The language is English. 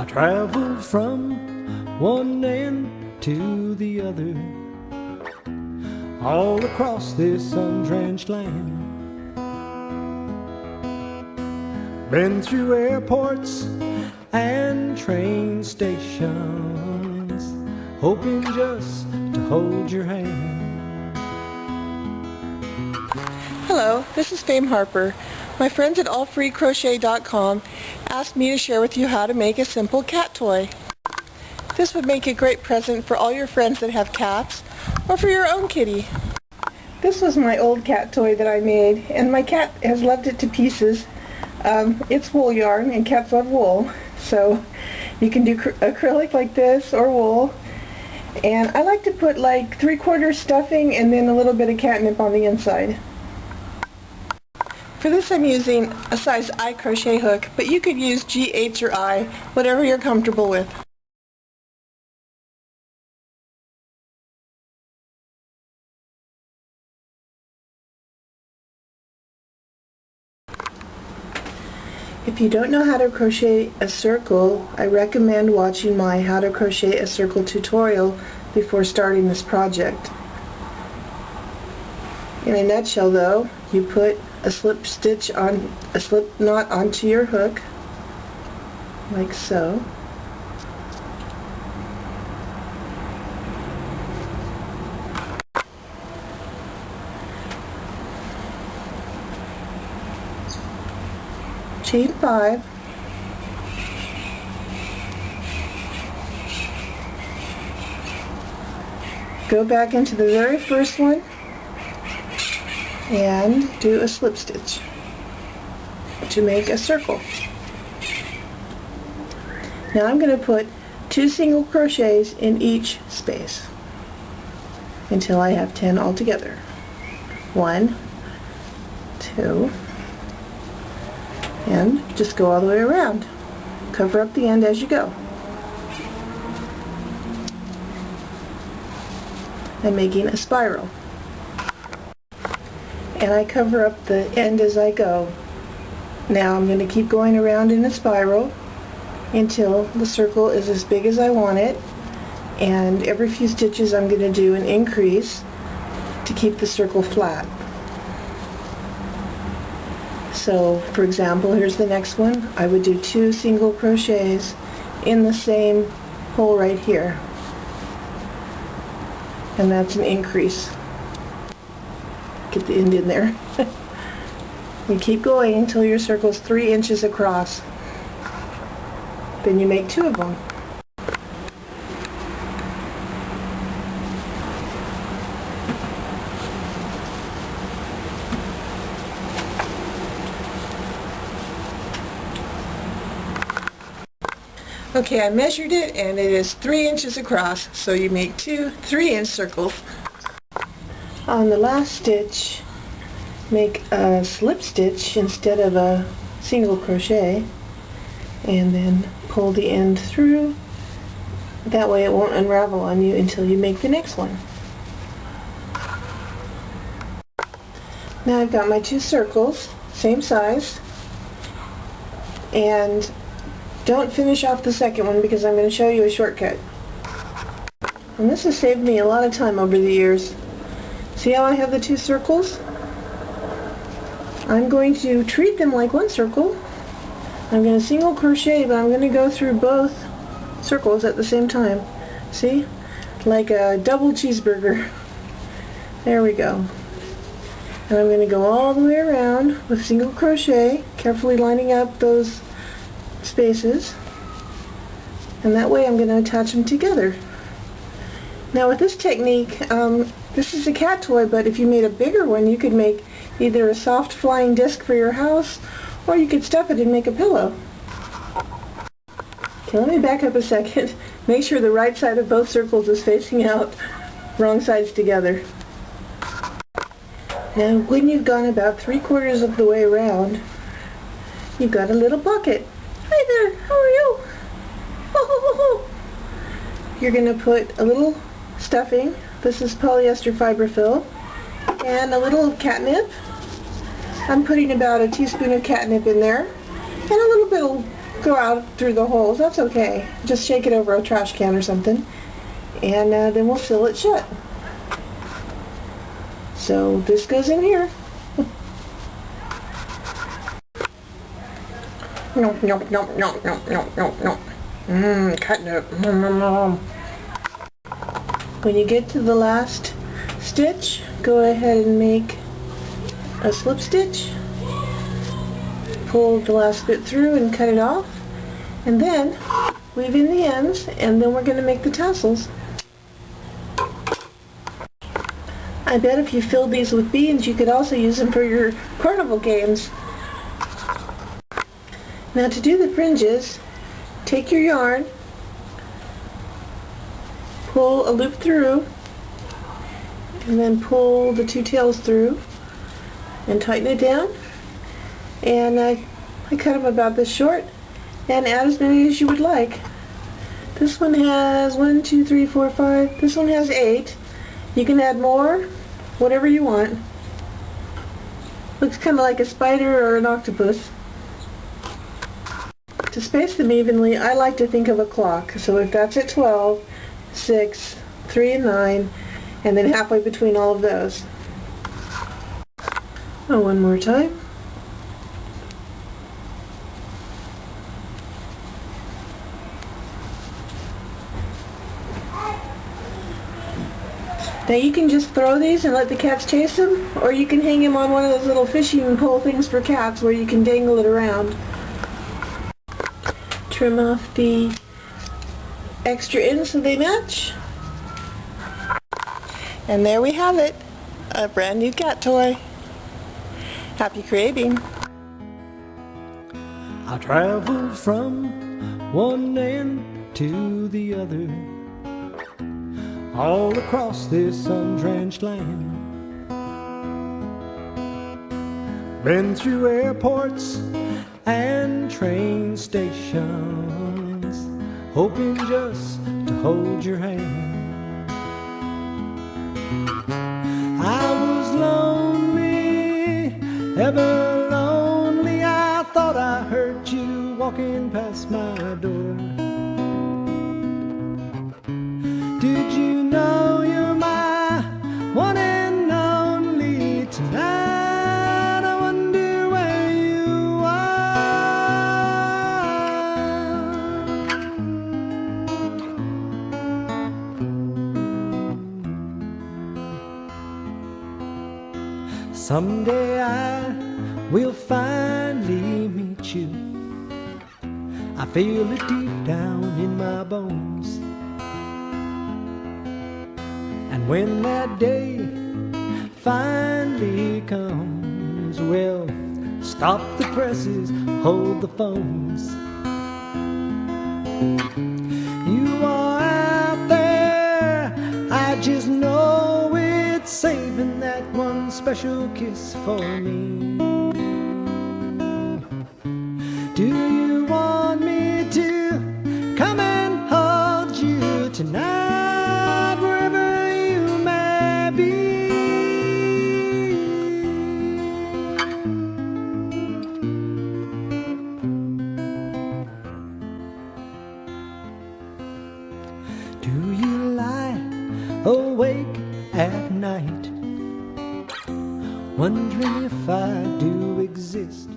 I traveled from one end to the other, all across this undrenched land. Been through airports and train stations, hoping just to hold your hand. Hello, this is Fame Harper. My friends at allfreecrochet.com asked me to share with you how to make a simple cat toy. This would make a great present for all your friends that have cats, or for your own kitty. This was my old cat toy that I made, and my cat has loved it to pieces. It's wool yarn, and cats love wool, so you can do acrylic like this or wool. And I like to put like 3/4 stuffing and then a little bit of catnip on the inside. For this I'm using a size I crochet hook, but you could use G8 or I, whatever you're comfortable with. If you don't know how to crochet a circle, I recommend watching my How to Crochet a Circle tutorial before starting this project. In a nutshell though, you put a slip knot onto your hook, like so. Chain 5. Go back into the very first one and do a slip stitch to make a circle. Now I'm going to put 2 single crochets in each space until I have 10 altogether. 1, 2, and just go all the way around. Cover up the end as you go. I'm making a spiral. And I cover up the end as I go. Now I'm going to keep going around in a spiral until the circle is as big as I want it, and every few stitches I'm going to do an increase to keep the circle flat. So for example, here's the next one. I would do 2 single crochets in the same hole right here, and that's an increase. Get the end in there. You keep going until your circle is 3 inches across. Then you make 2 of them. Okay, I measured it and it is 3 inches across, so you make 2 3-inch circles. On the last stitch, make a slip stitch instead of a single crochet, and then pull the end through. That way it won't unravel on you until you make the next one. Now I've got my 2 circles, same size, and don't finish off the second one because I'm going to show you a shortcut. And this has saved me a lot of time over the years. See how I have the 2 circles? I'm going to treat them like one circle. I'm going to single crochet, but I'm going to go through both circles at the same time. See? Like a double cheeseburger. There we go. And I'm going to go all the way around with single crochet, carefully lining up those spaces. And that way I'm going to attach them together. Now with this technique, this is a cat toy, but if you made a bigger one, you could make either a soft flying disc for your house, or you could stuff it and make a pillow. Okay, let me back up a second. Make sure the right side of both circles is facing out, wrong sides together. Now when you've gone about 3/4 of the way around, you've got a little pocket. Hi there, how are you? You're going to put a little stuffing. This is polyester fiberfill, and a little catnip. I'm putting about a teaspoon of catnip in there, and a little bit of go out through the holes. That's okay. Just shake it over a trash can or something, and then we'll seal it shut. So this goes in here. Nope, nope, nope, nope, nope, nope, nope, nope. Cutting it. When you get to the last stitch, go ahead and make a slip stitch. Pull the last bit through and cut it off, and then weave in the ends, and then we're going to make the tassels. I bet if you filled these with beans, you could also use them for your carnival games. Now to do the fringes, take your yarn, pull a loop through, and then pull the two tails through and tighten it down. And I cut them about this short, and add as many as you would like. This one has 1, 2, 3, 4, 5. This one has 8. You can add more, whatever you want. Looks kind of like a spider or an octopus. To space them evenly, I like to think of a clock. So if that's at 12, 6, 3 and 9, and then halfway between all of those. Oh, one more time. Now you can just throw these and let the cats chase them, or you can hang them on one of those little fishing pole things for cats where you can dangle it around. Trim off the extra ends so they match. And there we have it, a brand new cat toy. Happy creating. I traveled from one end to the other, all across this undrenched land. Been through airports and train stations, hoping just to hold your hand. I was lonely, ever lonely. I thought I heard you walking past my door. Did you know you're my one and only tonight? I wonder where you are. Someday I will finally meet you. I feel it deep down in my bones. And when that day finally comes, well, stop the presses, hold the phones. You are out there, I just know it's saving that one special kiss for me. Do you want me to come and hold you tonight, wherever you may be? Do you lie awake at night, wondering if I do exist?